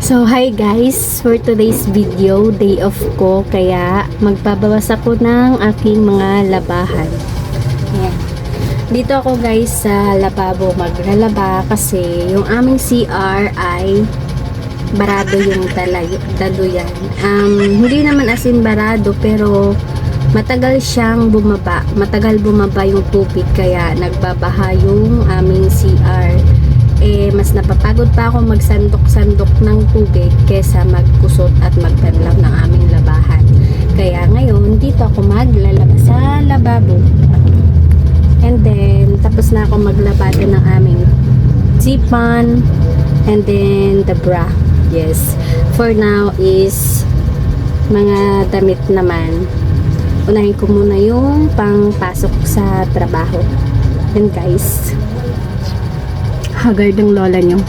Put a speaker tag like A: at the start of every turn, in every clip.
A: So hi guys, for today's video, day off ko, kaya magbabawas ako ng aking mga labahan. Ayan. Dito ako guys sa lababo maglalaba kasi yung aming CR ay barado yung daluyan. Hindi naman as in barado pero matagal siyang bumaba. Matagal bumaba yung tubig kaya nagbabaha yung aming CR. Mas napapagod pa ako magsandok-sandok ng tubig kesa magkusot at magpanlaw ng aming labahan. Kaya ngayon, dito ako maglalaba sa lababo. And then, tapos na ako maglabada ng aming sipan and then the bra. Yes. For now is mga damit naman. Unahin ko muna yung pangpasok sa trabaho. And guys, haggard ng lola nyo.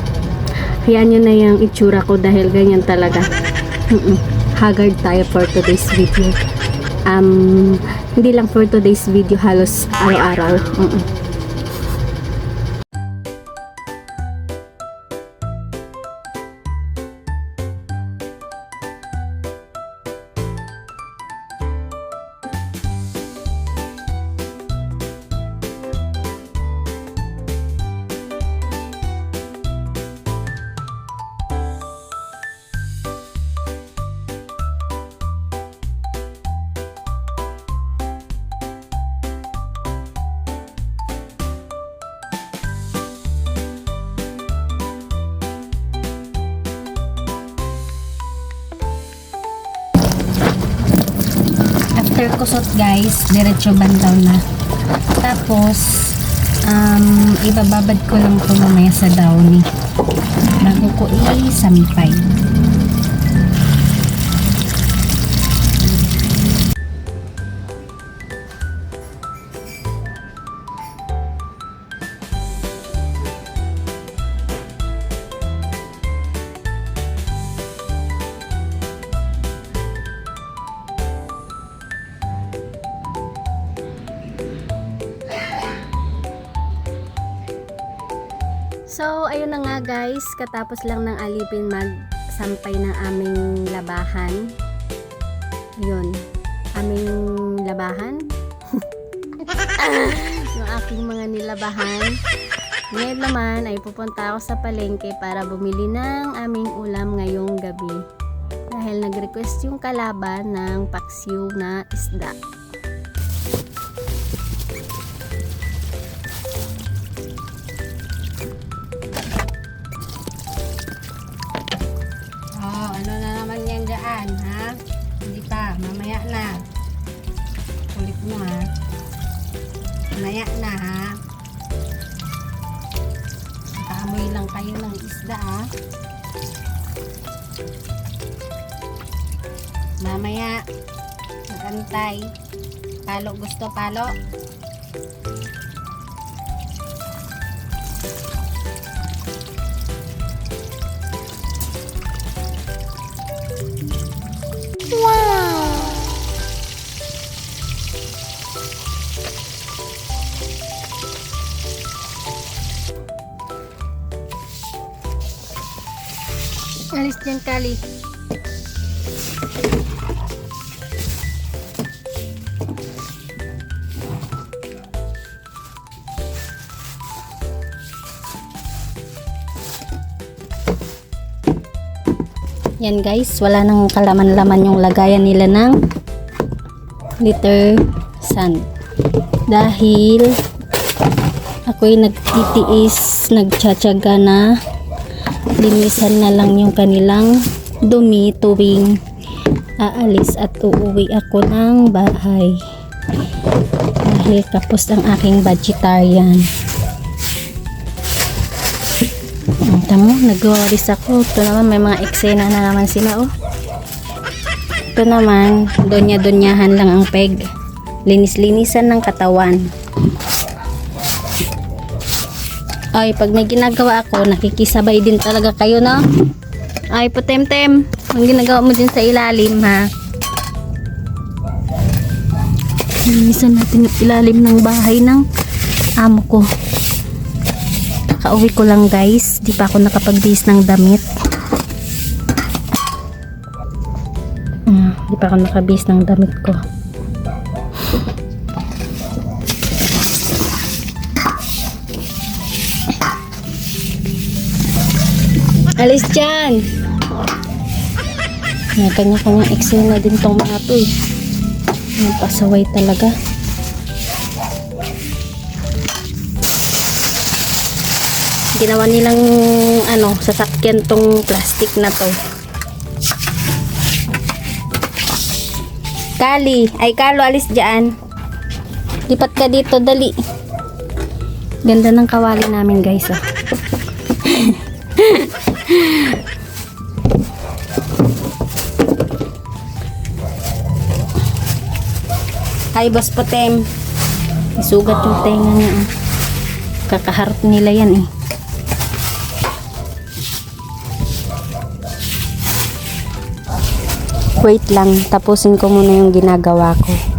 A: Hayaan nyo na yung itsura ko dahil ganyan talaga. Haggard tayo for today's video. Hindi lang for today's video, halos araw-araw. After kusot guys, diretso bandaw na. Tapos, ibababad ko lang ito mamaya sa downy bago ko isampay. So, ayun na nga guys, katapos lang ng alipin magsampay ng aming labahan. Yun, aming labahan. Yung aking mga nilabahan. Ngayon naman ay pupunta ako sa palengke para bumili ng aming ulam ngayong gabi. Dahil nag-request yung kalaban ng paksiw na isda. Ano na naman yan dyan, ha? Hindi pa, mamaya na. Kulit mo, ha? Mamaya na, ha? Nakaamoy lang kayo ng isda, ha? Mamaya, magantay. Palo, gusto palo? Alis dyan, Kali. Yan guys, wala nang kalaman-laman yung lagayan nila ng litter sand. Dahil ako'y nagtitiis, nagtsatsaga na linisan na lang yung kanilang dumi tuwing aalis at uuwi ako ng bahay dahil kapos ang aking vegetarian. Tamo, nagwawalis ako. Ito naman may mga eksena na naman sila, oh. Ito naman donya-donyahan lang ang peg, linis-linisan ng katawan. Ay, pag may ginagawa ako, nakikisabay din talaga kayo, no? Ay, putem-tem. Ang ginagawa mo din sa ilalim, ha? Linisan natin yung ilalim ng bahay ng amo ko. Kakauwi ko lang, guys. Di pa ako nakapagbihis ng damit. Hindi pa ako nakabihis ng damit ko. Alis dyan! May kanya-kanyang eksena din tong mga to eh. May pasaway talaga. Ginawa nilang sasakyan tong plastic na to. Kalo, alis dyan. Lipat ka dito, dali. Ganda ng kawali namin guys ah. Hi, Boss Potem. Isugat yung tenga niya. Oh. Kakaharap nila yan eh. Wait lang, tapusin ko muna yung ginagawa ko.